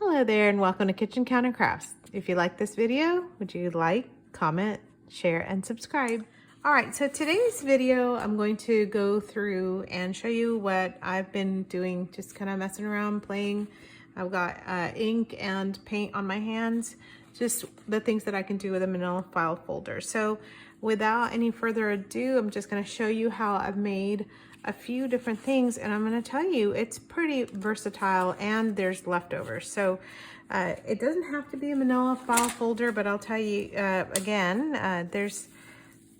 Hello there and welcome to Kitchen Counter Crafts. If you like this video, would you like, comment, share, and subscribe? Alright, so today's video I'm going to go through and show you what I've been doing, just kind of messing around, playing. I've got ink and paint on my hands, just the things that I can do with a Manila File Folder. So without any further ado, I'm just going to show you how I've made a few different things, and I'm going to tell you it's pretty versatile and there's leftovers. So it doesn't have to be a Manila File Folder, but I'll tell you again, there's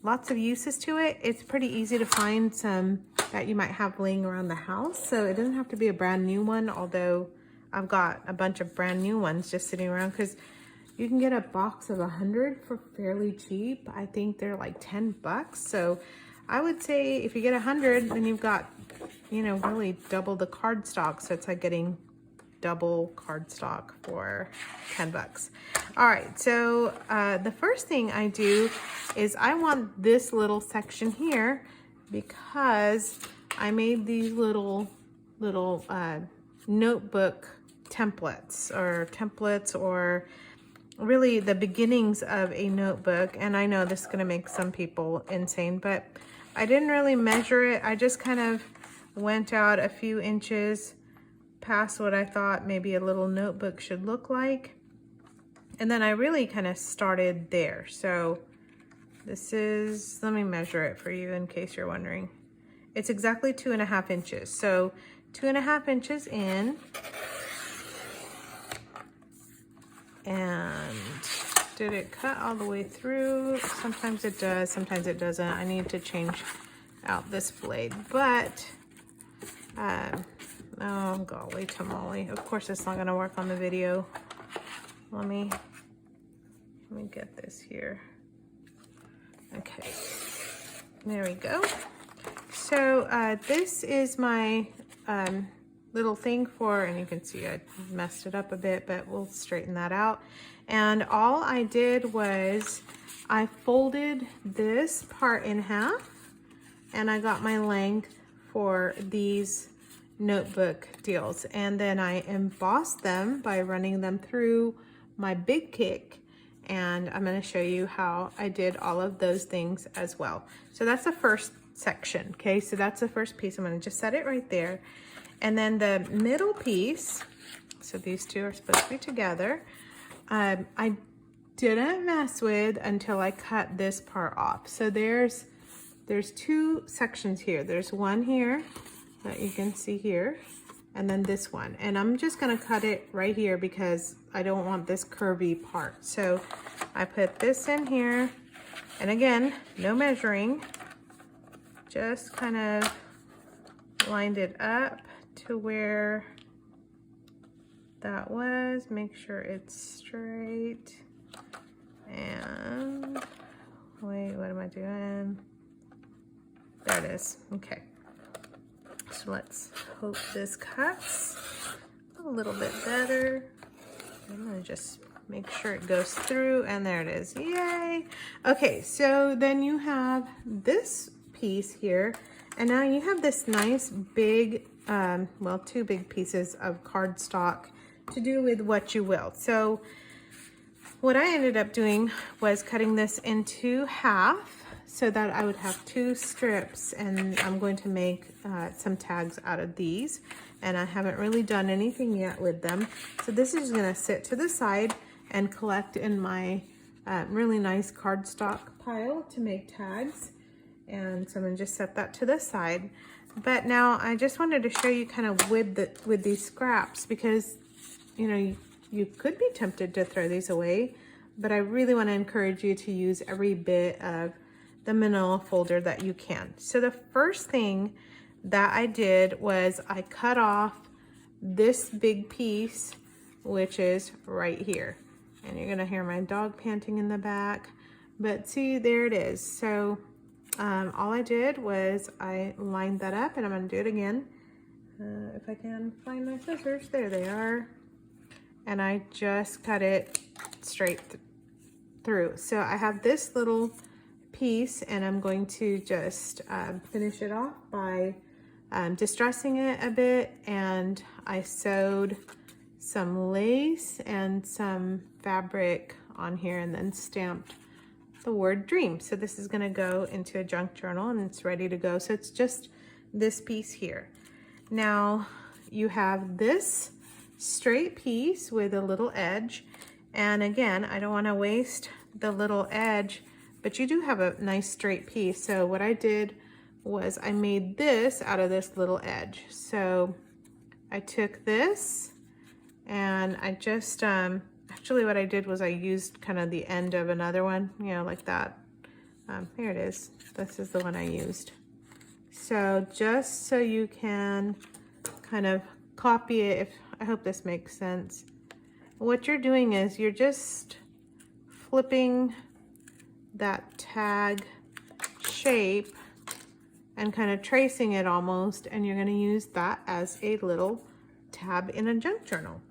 lots of uses to it. It's pretty easy to find some that you might have laying around the house, so it doesn't have to be a brand new one, although I've got a bunch of brand new ones just sitting around because you can get a box of 100 for fairly cheap. I think they're like 10 bucks. So I would say if you get 100, then you've got, you know, really double the cardstock. So it's like getting double cardstock for 10 bucks. All right, so the first thing I do is I want this little section here because I made these little notebook templates or really the beginnings of a notebook. And I know this is going to make some people insane, but I didn't really measure it. I just kind of went out a few inches past what I thought maybe a little notebook should look like. And then I really kind of started there. So this is, let me measure it for you in case you're wondering. It's exactly 2.5 inches. So 2.5 inches in. And did it cut all the way through? Sometimes it does, sometimes it doesn't. I need to change out this blade, but oh golly tamale. Of course it's not gonna work on the video. Let me get this here. Okay, there we go. So this is my little thing for, and you can see I messed it up a bit, but we'll straighten that out. And all I did was I folded this part in half and I got my length for these notebook deals, and then I embossed them by running them through my Big Kick, and I'm going to show you how I did all of those things as well. So that's the first section. Okay, so that's the first piece. I'm going to just set it right there. And then the middle piece, so these two are supposed to be together, I didn't mess with until I cut this part off. So there's two sections here. There's one here that you can see here, and then this one. And I'm just gonna cut it right here because I don't want this curvy part. So I put this in here, and again, no measuring, just kind of lined it up to where that was. Make sure it's straight. And wait, what am I doing? There it is. Okay. So let's hope this cuts a little bit better. I'm gonna just make sure it goes through, and there it is. Yay! Okay, so then you have this piece here, and now you have this nice big, well, two big pieces of cardstock to do with what you will. So what I ended up doing was cutting this into half so that I would have two strips, and I'm going to make some tags out of these, and I haven't really done anything yet with them. So this is gonna sit to the side and collect in my really nice cardstock pile to make tags. And so I'm gonna just set that to the side. But now I just wanted to show you kind of with these scraps, because you know you could be tempted to throw these away, but I really want to encourage you to use every bit of the Manila folder that you can. So the first thing that I did was I cut off this big piece, which is right here. And you're gonna hear my dog panting in the back, but see, there it is. So all I did was I lined that up, and I'm gonna do it again. If I can find my scissors, there they are. And I just cut it straight through. So I have this little piece, and I'm going to just finish it off by distressing it a bit, and I sewed some lace and some fabric on here, and then stamped the word dream. So this is gonna go into a junk journal and it's ready to go. So it's just this piece here. Now you have this straight piece with a little edge. And again, I don't wanna waste the little edge, but you do have a nice straight piece. So what I did was I made this out of this little edge. So I took this and I just, actually what I did was I used kind of the end of another one, you know, like that. Here it is. This is the one I used. So just so you can kind of copy it, I hope this makes sense. What you're doing is you're just flipping that tag shape and kind of tracing it almost, and you're going to use that as a little tab in a junk journal.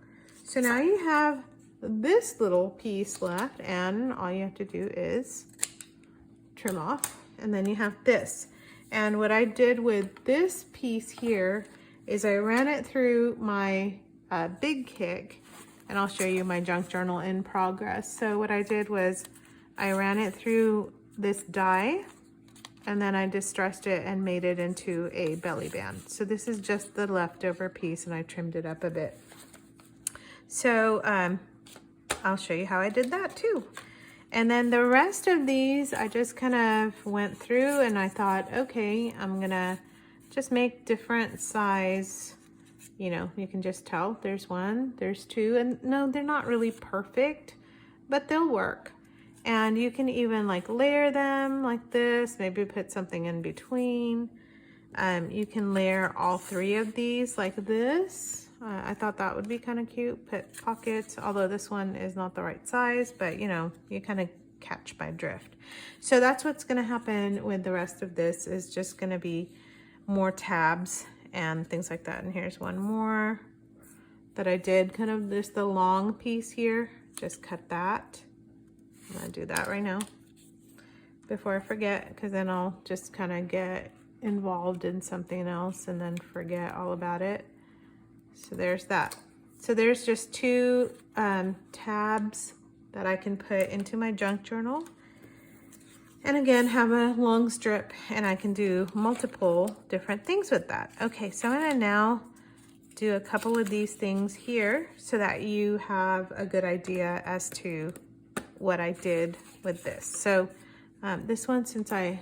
So now you have this little piece left, and all you have to do is trim off, and then you have this. And what I did with this piece here is I ran it through my big kick, and I'll show you my junk journal in progress. So what I did was I ran it through this die, and then I distressed it and made it into a belly band. So this is just the leftover piece, and I trimmed it up a bit. So I'll show you how I did that too. And then the rest of these, I just kind of went through and I thought, okay, I'm gonna just make different size, you know, you can just tell there's one, there's two, and no, they're not really perfect, but they'll work. And you can even like layer them like this, maybe put something in between. You can layer all three of these like this. I thought that would be kind of cute, put pockets, although this one is not the right size, but you know, you kind of catch my drift. So that's what's gonna happen with the rest of this, is just gonna be more tabs and things like that. And here's one more that I did, kind of just the long piece here, just cut that. I'm gonna do that right now before I forget, because then I'll just kind of get involved in something else and then forget all about it. So there's that. So there's just two tabs that I can put into my junk journal. And again, have a long strip, and I can do multiple different things with that. Okay, so I'm gonna now do a couple of these things here so that you have a good idea as to what I did with this. So this one, since I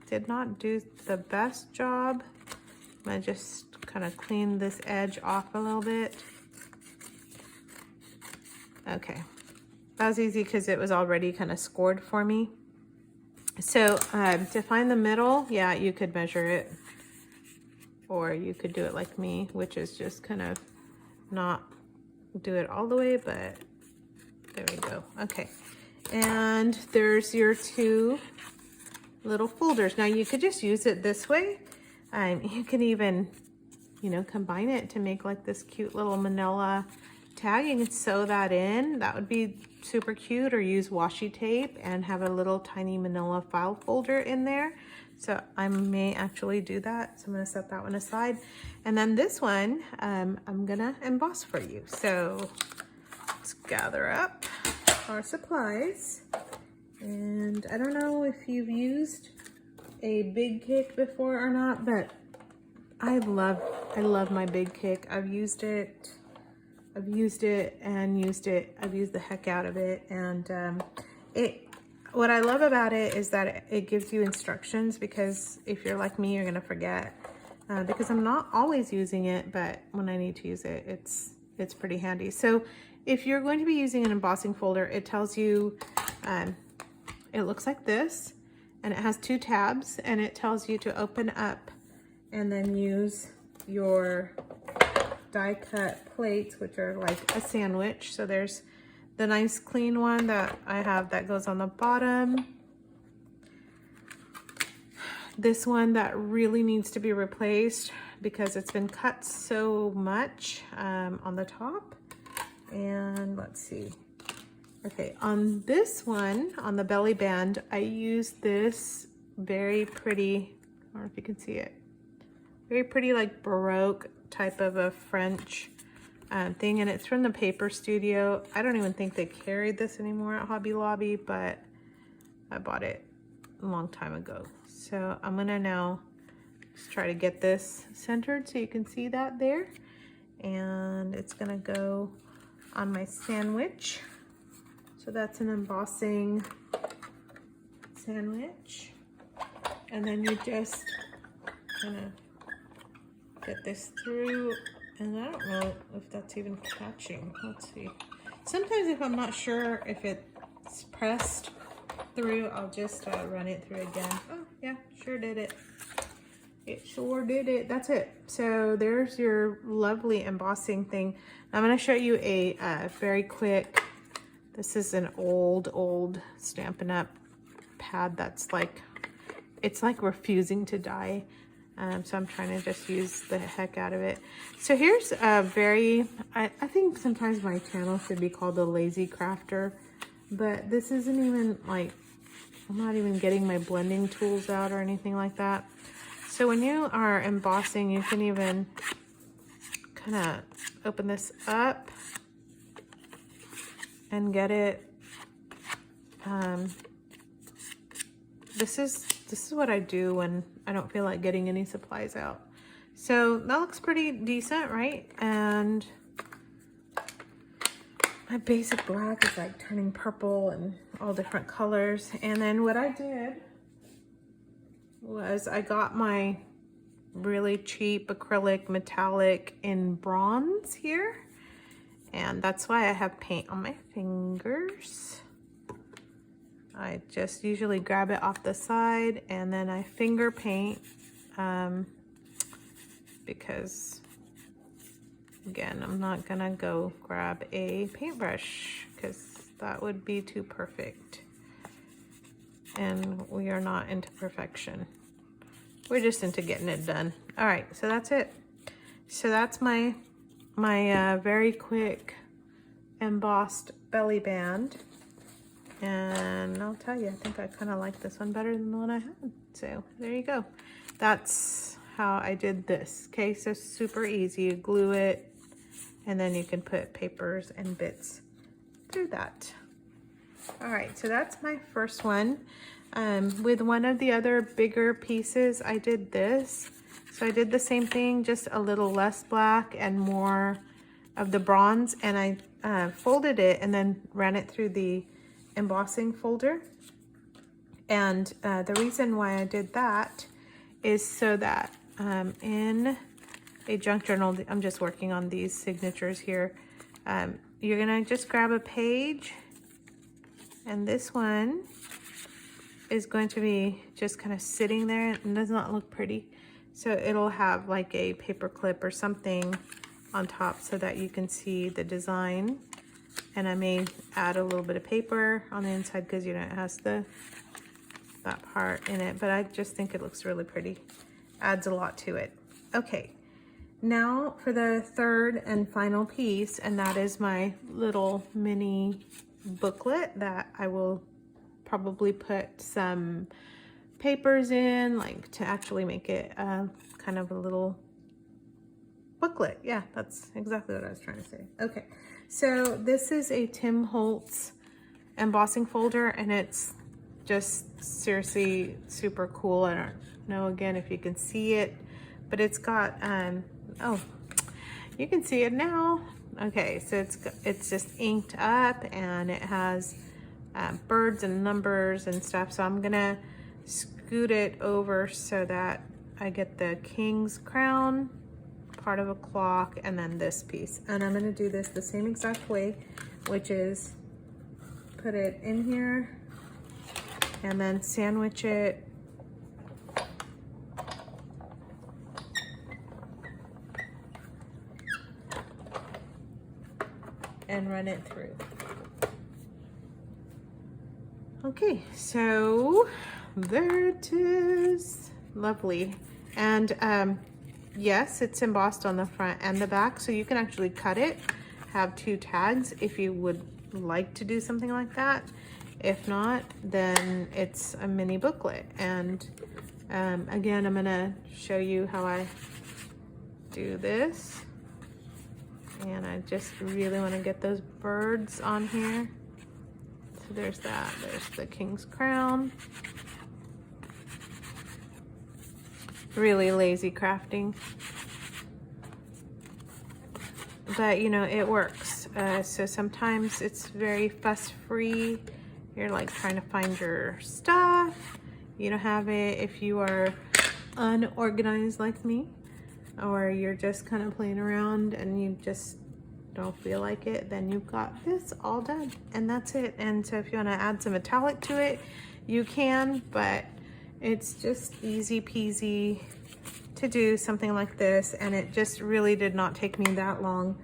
did not do the best job, I'm gonna just kind of clean this edge off a little bit. Okay, that was easy because it was already kind of scored for me. So to find the middle, yeah, you could measure it, or you could do it like me, which is just kind of not do it all the way, but there we go. Okay, and there's your two little folders. Now you could just use it this way. You can even, you know, combine it to make like this cute little manila tag. You can sew that in. That would be super cute, or use washi tape and have a little tiny manila file folder in there. So I may actually do that. So I'm gonna set that one aside. And then this one, I'm gonna emboss for you. So let's gather up our supplies. And I don't know if you've used a big kick before or not, but I love my big kick. I've used it and used it. I've used the heck out of it. And what I love about it is that it gives you instructions, because if you're like me, you're gonna forget. Because I'm not always using it, but when I need to use it, it's pretty handy. So if you're going to be using an embossing folder, it tells you, it looks like this, and it has two tabs, and it tells you to open up and then use your die cut plates, which are like a sandwich. So there's the nice clean one that I have that goes on the bottom. This one that really needs to be replaced because it's been cut so much on the top. And let's see. Okay, on this one, on the belly band, I used this very pretty, I don't know if you can see it, very pretty like Baroque type of a French thing, and it's from the Paper Studio. I don't even think they carried this anymore at Hobby Lobby, but I bought it a long time ago. So I'm gonna now just try to get this centered so you can see that there. And it's gonna go on my sandwich. So that's an embossing sandwich. And then you just gonna get this through, and I don't know if that's even catching. Let's see. Sometimes if I'm not sure if it's pressed through, I'll just run it through again. Oh yeah, sure did it. It sure did it. That's it. So there's your lovely embossing thing. I'm going to show you a very quick, this is an old Stampin' Up! Pad that's like, it's like refusing to die. So I'm trying to just use the heck out of it. So here's a very, I think sometimes my channel should be called the Lazy Crafter, but this isn't even like, I'm not even getting my blending tools out or anything like that. So when you are embossing, you can even kind of open this up and get it. This is what I do when I don't feel like getting any supplies out. So that looks pretty decent, right? And my basic black is like turning purple and all different colors. And then what I did was I got my really cheap acrylic metallic in bronze here. And that's why I have paint on my fingers. I just usually grab it off the side and then I finger paint because again, I'm not gonna go grab a paintbrush because that would be too perfect. And we are not into perfection. We're just into getting it done. All right, so that's it. So that's my very quick embossed belly band. And I'll tell you, I think I kind of like this one better than the one I had. So there you go. That's how I did this. Okay, so super easy. You glue it, and then you can put papers and bits through that. All right, so that's my first one. With one of the other bigger pieces, I did this. So I did the same thing, just a little less black and more of the bronze, and I folded it and then ran it through the embossing folder. And the reason why I did that is so that in a junk journal, I'm just working on these signatures here, you're gonna just grab a page, and this one is going to be just kind of sitting there and does not look pretty. So it'll have like a paper clip or something on top so that you can see the design. And I may add a little bit of paper on the inside because, you know, it has that part in it, but I just think it looks really pretty. Adds a lot to it. Okay, now for the third and final piece, and that is my little mini booklet that I will probably put some papers in, like to actually make it kind of a little booklet. Yeah, that's exactly what I was trying to say. Okay, so this is a Tim Holtz embossing folder, and it's just seriously super cool. I don't know again if you can see it, but it's got oh, you can see it now. Okay, so it's just inked up, and it has birds and numbers and stuff. So I'm gonna scoot it over so that I get the king's crown, part of a clock, and then this piece. And I'm gonna do this the same exact way, which is put it in here and then sandwich it and run it through. Okay, so there it is. Lovely. And yes, it's embossed on the front and the back, so you can actually cut it, have 2 tags if you would like to do something like that. If not, then it's a mini booklet. And again, I'm gonna show you how I do this. And I just really want to get those birds on here. So there's that. There's the king's crown. Really lazy crafting. But you know, it works. So sometimes it's very fuss-free. You're like trying to find your stuff. You don't have it. If you are unorganized like me, or you're just kind of playing around and you just don't feel like it, then you've got this all done, and that's it. And so if you want to add some metallic to it, you can, but it's just easy peasy to do something like this. And it just really did not take me that long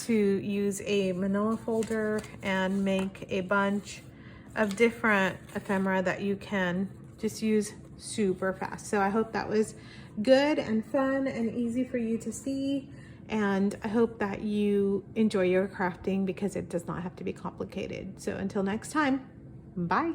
to use a manila folder and make a bunch of different ephemera that you can just use super fast. So I hope that was good and fun and easy for you to see, and I hope that you enjoy your crafting because it does not have to be complicated. So until next time, bye.